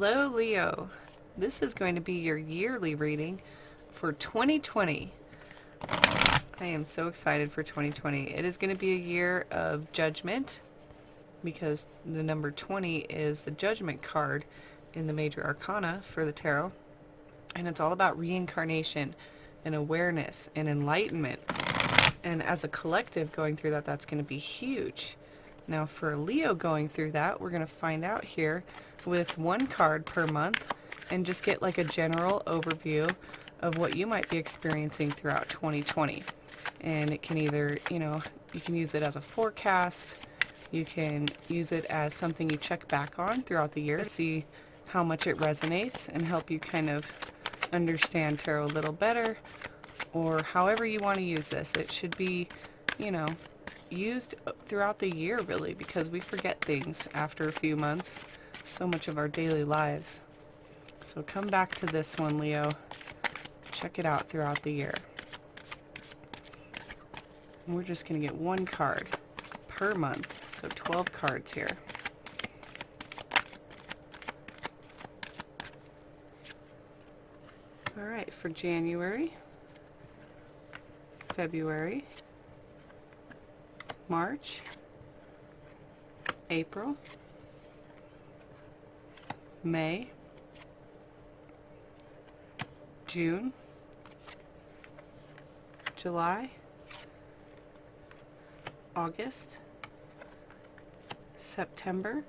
Hello, Leo. This is going to be your yearly reading for 2020. I am so excited for 2020. It is going to be a year of judgment because the number 20 is the judgment card in the major arcana for the tarot. And it's all about reincarnation and awareness and enlightenment. And as a collective going through that, that's going to be huge. Now for Leo going through that, we're going to find out here with one card per month and just get like a general overview of what you might be experiencing throughout 2020. And it can either, you can use it as a forecast, you can use it as something you check back on throughout the year to see how much it resonates and help you kind of understand tarot a little better, or however you want to use this. It should be, used throughout the year really, because we forget things after a few months, so much of our daily lives. So come back to this one, Leo. Check it out throughout the year. And we're just going to get one card per month, so 12 cards here. All right, for January, February, March, April, May, June, July, August, September,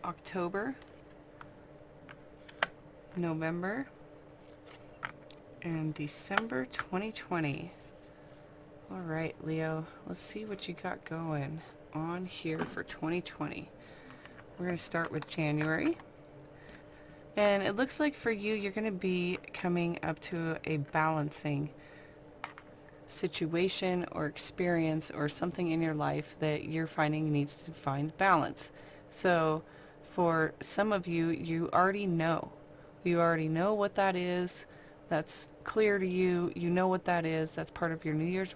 October, November, and December 2020. All right, Leo, let's see what you got going on here for 2020. We're going to start with January. And it looks like for you, you're going to be coming up to a balancing situation or experience or something in your life that you're finding needs to find balance. So for some of you, you already know. You already know what that is. That's clear to you. You know what that is. That's part of your New Year's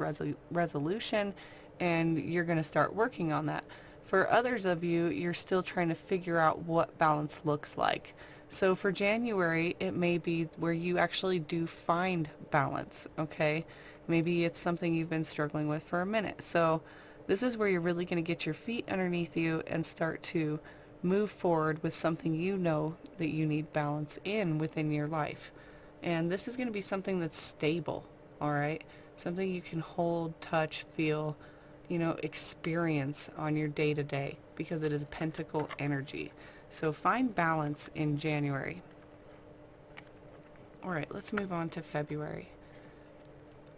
resolution, and you're going to start working on that. For others of you, you're still trying to figure out what balance looks like. So for January, it may be where you actually do find balance, okay? Maybe it's something you've been struggling with for a minute. So this is where you're really going to get your feet underneath you and start to move forward with something you know that you need balance in within your life. And this is going to be something that's stable, all right? Something you can hold, touch, feel, experience on your day-to-day, because it is pentacle energy. So find balance in January. All right, let's move on to February.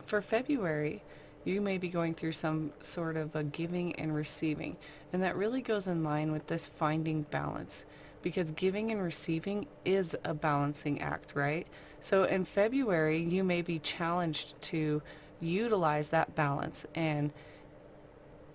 For February, you may be going through some sort of a giving and receiving, and that really goes in line with this finding balance, because giving and receiving is a balancing act, right? So in February, you may be challenged to utilize that balance and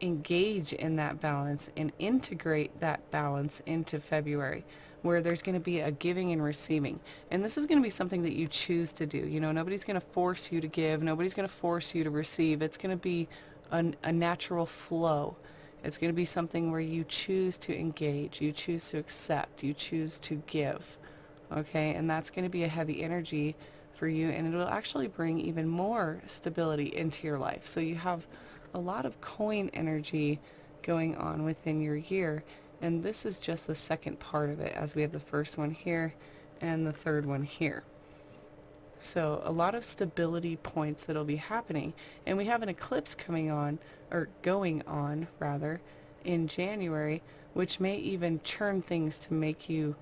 engage in that balance and integrate that balance into February, where there's going to be a giving and receiving. And this is going to be something that you choose to do. Nobody's going to force you to give. Nobody's going to force you to receive. It's going to be a natural flow. It's going to be something where you choose to engage, you choose to accept, you choose to give. Okay, and that's going to be a heavy energy for you, and it will actually bring even more stability into your life. So you have a lot of coin energy going on within your year, and this is just the second part of it, as we have the first one here and the third one here. So a lot of stability points that'll be happening, and we have an eclipse coming on, or going on rather, in January, which may even churn things to make you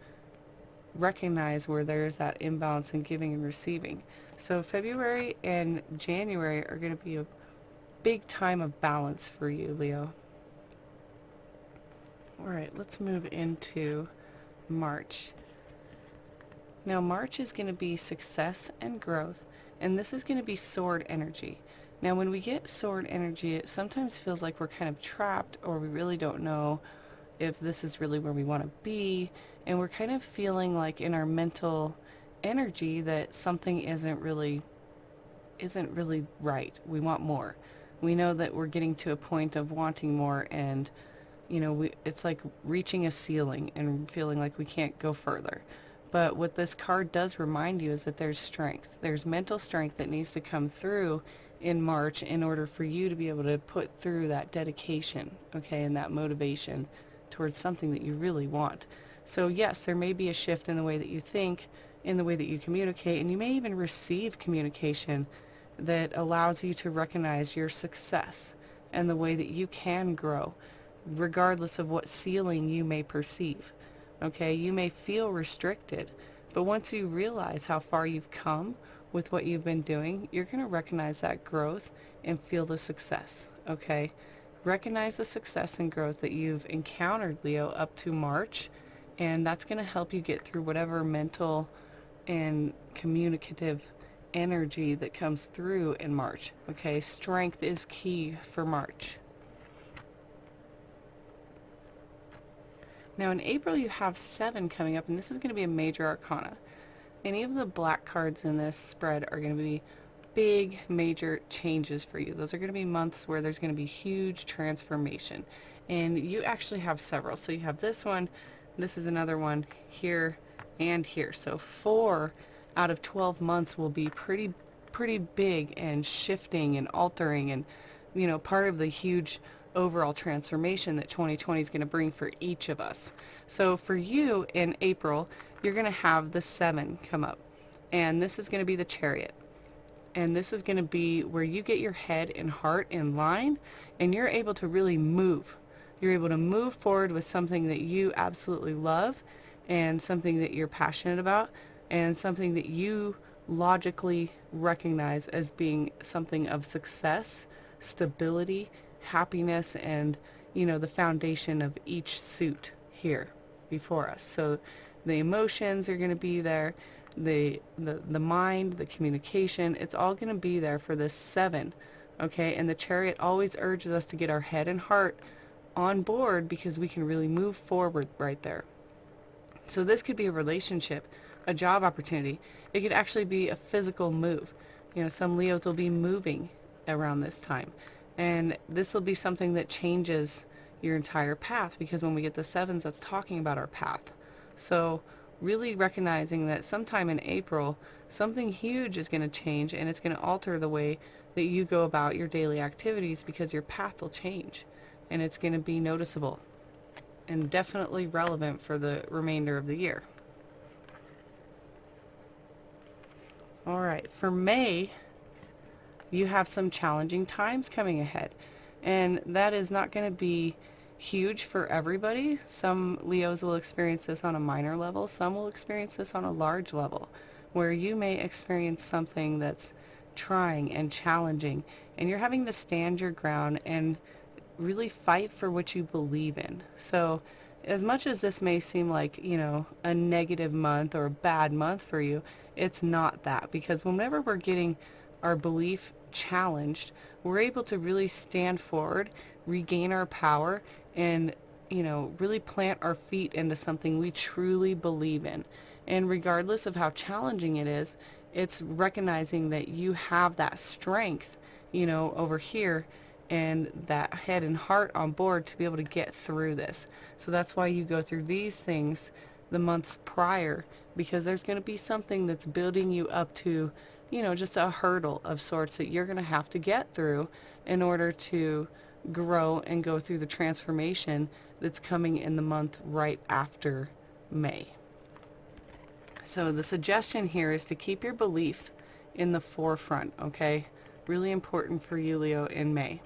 recognize where there's that imbalance in giving and receiving. So February and January are going to be a big time of balance for you, Leo. All right, let's move into March. Now March is going to be success and growth, and this is going to be sword energy. Now when we get sword energy, it sometimes feels like we're kind of trapped, or we really don't know if this is really where we want to be, and we're kind of feeling like in our mental energy that something isn't really right. We want more. We know that we're getting to a point of wanting more, and it's like reaching a ceiling and feeling like we can't go further. But what this card does remind you is that there's strength. There's mental strength that needs to come through in March in order for you to be able to put through that dedication, okay, and that motivation towards something that you really want. So yes, there may be a shift in the way that you think, in the way that you communicate, and you may even receive communication that allows you to recognize your success and the way that you can grow, regardless of what ceiling you may perceive. Okay, you may feel restricted, but once you realize how far you've come with what you've been doing, you're going to recognize that growth and feel the success. Okay, recognize the success and growth that you've encountered, Leo, up to March, and that's going to help you get through whatever mental and communicative energy that comes through in March. Okay, strength is key for March. Now in April you have 7 coming up, and this is going to be a major arcana. Any of the black cards in this spread are going to be big major changes for you. Those are going to be months where there's going to be huge transformation, and you actually have several. So you have this one, this is another one, here and here. So 4 out of 12 months will be pretty big and shifting and altering, and part of the huge overall transformation that 2020 is going to bring for each of us. So for you in April, you're going to have the 7 come up, and this is going to be the Chariot. And this is going to be where you get your head and heart in line, and you're able to really move. You're able to move forward with something that you absolutely love, and something that you're passionate about, and something that you logically recognize as being something of success, stability, happiness, and the foundation of each suit here before us. So the emotions are going to be there, the mind, the communication, it's all going to be there for this 7. Okay, and the Chariot always urges us to get our head and heart on board, because we can really move forward right there. So this could be a relationship, a job opportunity. It could actually be a physical move. Some Leos will be moving around this time, and this will be something that changes your entire path, because when we get the 7s, that's talking about our path. So really recognizing that sometime in April, something huge is going to change, and it's going to alter the way that you go about your daily activities, because your path will change, and it's going to be noticeable and definitely relevant for the remainder of the year. All right, for May, you have some challenging times coming ahead, and that is not going to be huge for everybody. Some Leos will experience this on a minor level. Some will experience this on a large level, where you may experience something that's trying and challenging, and you're having to stand your ground and really fight for what you believe in. So as much as this may seem like, a negative month or a bad month for you, it's not that, because whenever we're getting our belief challenged, we're able to really stand forward, regain our power, and really plant our feet into something we truly believe in. And regardless of how challenging it is, it's recognizing that you have that strength over here, and that head and heart on board to be able to get through this. So that's why you go through these things the months prior, because there's going to be something that's building you up to just a hurdle of sorts that you're going to have to get through in order to grow and go through the transformation that's coming in the month right after May. So the suggestion here is to keep your belief in the forefront, okay? Really important for you, Leo, in May.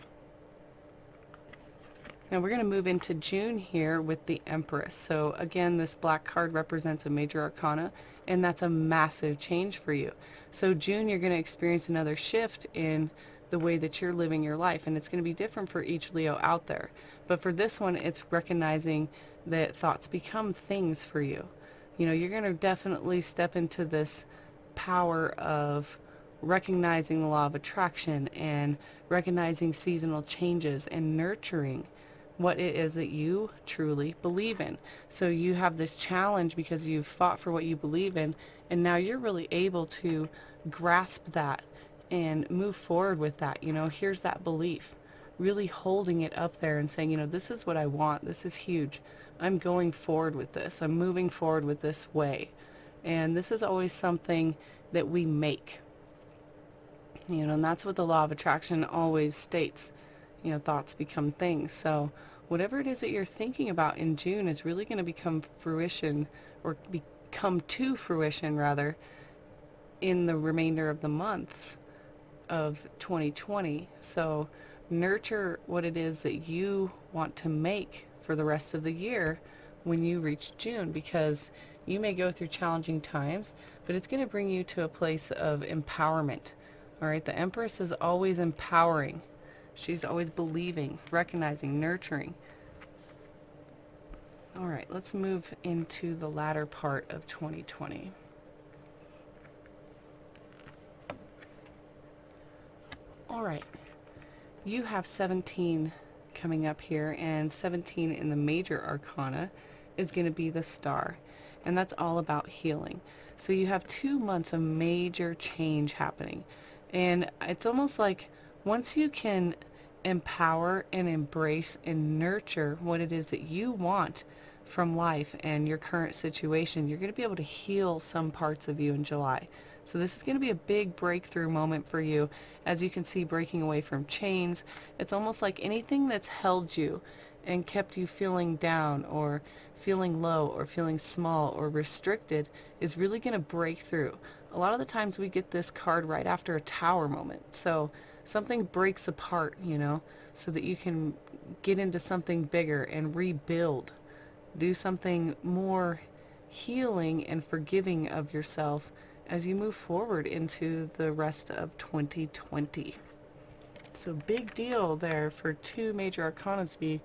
Now we're going to move into June here with the Empress. So again, this black card represents a major arcana, and that's a massive change for you. So June, you're going to experience another shift in the way that you're living your life, and it's going to be different for each Leo out there. But for this one, it's recognizing that thoughts become things for you. You're going to definitely step into this power of recognizing the law of attraction and recognizing seasonal changes and nurturing what it is that you truly believe in. So you have this challenge because you've fought for what you believe in, and now you're really able to grasp that and move forward with that. Here's that belief. really holding it up there and saying, this is what I want. This is huge. I'm going forward with this. I'm moving forward with this way. And this is always something that we make, and that's what the law of attraction always states. Thoughts become things. So whatever it is that you're thinking about in June is really going to become fruition, or come to fruition rather, in the remainder of the months of 2020. So nurture what it is that you want to make for the rest of the year when you reach June, because you may go through challenging times, but it's going to bring you to a place of empowerment. All right, the Empress is always empowering. She's always believing, recognizing, nurturing. All right, let's move into the latter part of 2020. All right, you have 17 coming up here, and 17 in the major arcana is going to be the star, and that's all about healing. So you have 2 months of major change happening, and it's almost like once you can empower and embrace and nurture what it is that you want from life and your current situation, you're going to be able to heal some parts of you in July. So this is going to be a big breakthrough moment for you. As you can see, breaking away from chains. It's almost like anything that's held you and kept you feeling down or feeling low or feeling small or restricted is really going to break through. A lot of the times we get this card right after a tower moment. So something breaks apart, so that you can get into something bigger and rebuild. Do something more healing and forgiving of yourself as you move forward into the rest of 2020. So big deal there for 2 major arcana to be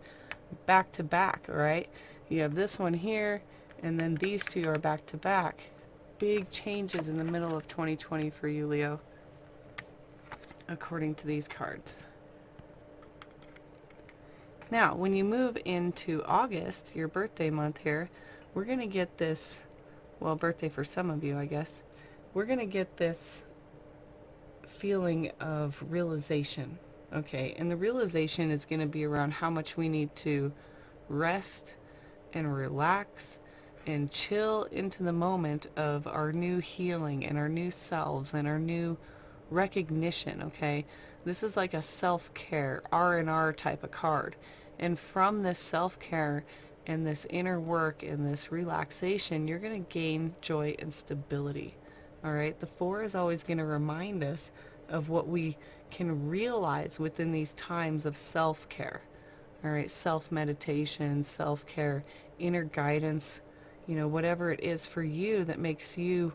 back to back, all right? You have this one here, and then these 2 are back to back. Big changes in the middle of 2020 for you, Leo, according to these cards. Now, when you move into August, your birthday month here, we're going to get this, well, birthday for some of you, I guess. We're going to get this feeling of realization, okay? And the realization is going to be around how much we need to rest and relax and chill into the moment of our new healing and our new selves and our new recognition, okay? This is like a self-care, R&R type of card. And from this self-care and this inner work and this relaxation, you're going to gain joy and stability. All right, the 4 is always going to remind us of what we can realize within these times of self-care. All right, self-meditation, self-care, inner guidance, whatever it is for you that makes you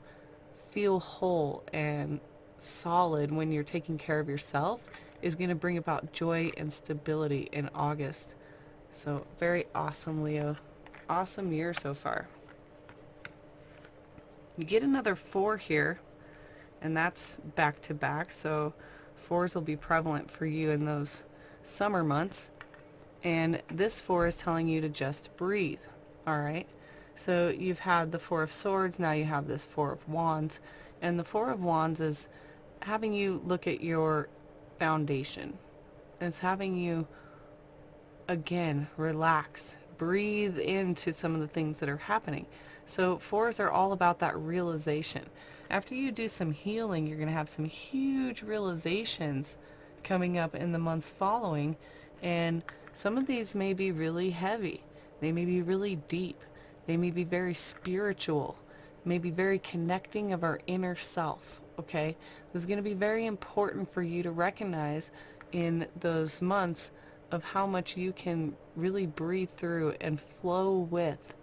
feel whole and solid when you're taking care of yourself is going to bring about joy and stability in August. So very awesome, Leo. Awesome year so far. You get another 4 here, and that's back to back, so 4s will be prevalent for you in those summer months. And this 4 is telling you to just breathe, all right? So you've had the 4 of Swords, now you have this 4 of Wands, and the 4 of Wands is having you look at your foundation. It's having you, again, relax, breathe into some of the things that are happening. So 4s are all about that realization. After you do some healing, you're going to have some huge realizations coming up in the months following, and some of these may be really heavy. They may be really deep. They may be very spiritual, may be very connecting of our inner self, okay? This is going to be very important for you to recognize in those months of how much you can really breathe through and flow with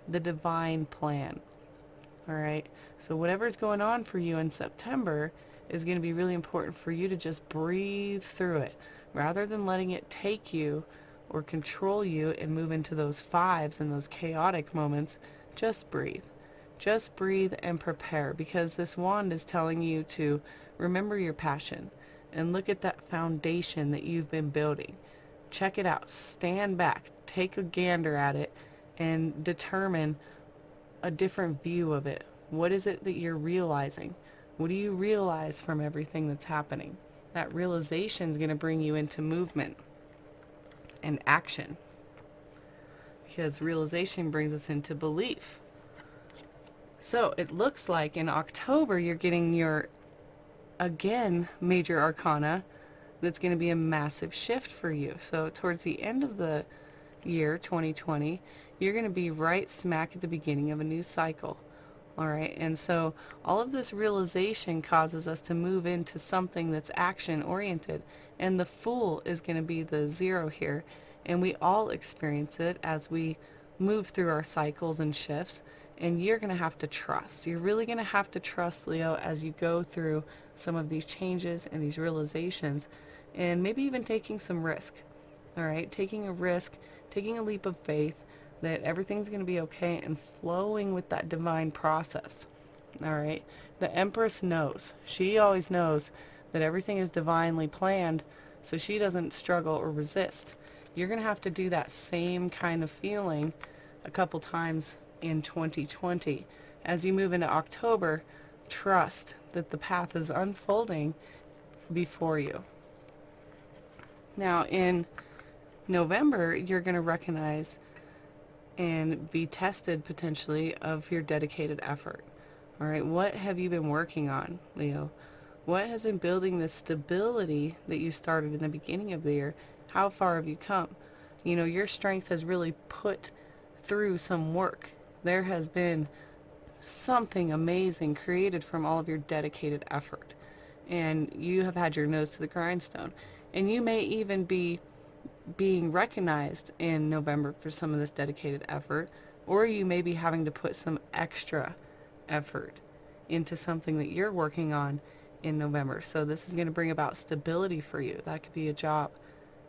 the divine plan. All right, so whatever's going on for you in September is going to be really important for you to just breathe through it rather than letting it take you or control you and move into those 5s and those chaotic moments. Just breathe. Just breathe and prepare, because this wand is telling you to remember your passion and look at that foundation that you've been building. Check it out. Stand back. Take a gander at it and determine a different view of it. What is it that you're realizing? What do you realize from everything that's happening? That realization is going to bring you into movement. and action, because realization brings us into belief. So it looks like in October you're getting your, again, major arcana. That's going to be a massive shift for you. So towards the end of the year 2020, you're going to be right smack at the beginning of a new cycle. All right, and so all of this realization causes us to move into something that's action oriented, and the Fool is going to be the zero here, and we all experience it as we move through our cycles and shifts. And you're going to have to trust. You're really going to have to trust, Leo, as you go through some of these changes and these realizations, and maybe even taking some risk. All right, taking a risk, taking a leap of faith that everything's going to be okay, and flowing with that divine process. All right, the Empress knows. She always knows that everything is divinely planned, so she doesn't struggle or resist. You're going to have to do that same kind of feeling a couple times in 2020. As you move into October, trust that the path is unfolding before you. Now in November, you're going to recognize and be tested potentially of your dedicated effort. All right, what have you been working on, Leo? What has been building the stability that you started in the beginning of the year? How far have you come? You know, your strength has really put through some work. There has been something amazing created from all of your dedicated effort. And you have had your nose to the grindstone. And you may even be being recognized in November for some of this dedicated effort, or you may be having to put some extra effort into something that you're working on in November. So this is going to bring about stability for you. That could be a job,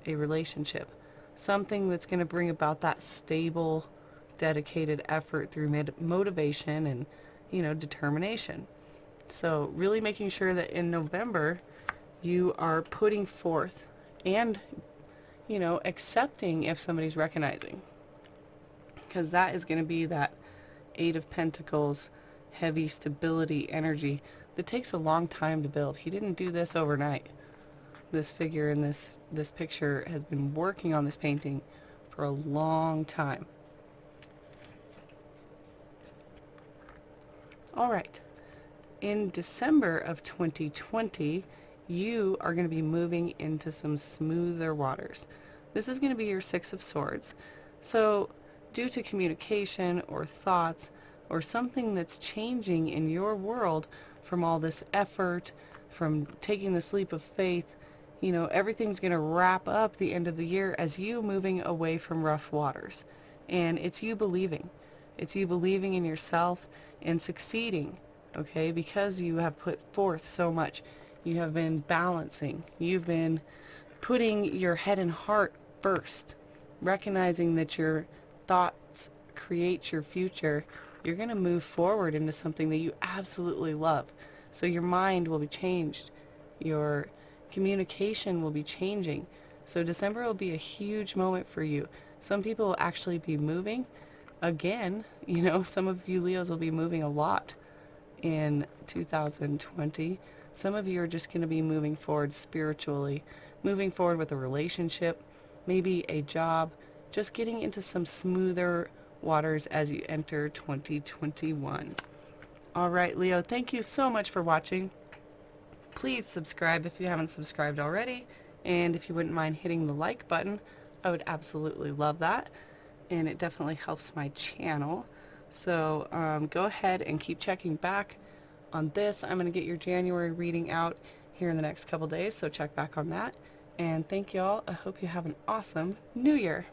a relationship, something that's going to bring about that stable, dedicated effort through motivation and, you know, determination. So really making sure that in November you are putting forth and, you know, accepting if somebody's recognizing, because that is going to be that Eight of Pentacles, heavy stability energy that takes a long time to build. He didn't do this overnight. This figure in this picture has been working on this painting for a long time. All right. In December of 2020, you are going to be moving into some smoother waters. This is going to be your Six of Swords. So due to communication or thoughts or something that's changing in your world from all this effort, from taking this leap of faith, you know, everything's going to wrap up the end of the year as you moving away from rough waters. And it's you believing. It's you believing in yourself and succeeding, okay? Because you have put forth so much. You have been balancing. You've been putting your head and heart first, recognizing that your thoughts create your future. You're going to move forward into something that you absolutely love. So your mind will be changed. Your communication will be changing. So December will be a huge moment for you. Some people will actually be moving again. You know, some of you Leos will be moving a lot in 2020. Some of you are just going to be moving forward spiritually, moving forward with a relationship, maybe a job, just getting into some smoother waters as you enter 2021. All right, Leo, thank you so much for watching. Please subscribe if you haven't subscribed already. And if you wouldn't mind hitting the like button, I would absolutely love that. And it definitely helps my channel. So go ahead and keep checking back on this. I'm going to get your January reading out here in the next couple days, so check back on that. And thank you all. I hope you have an awesome New Year.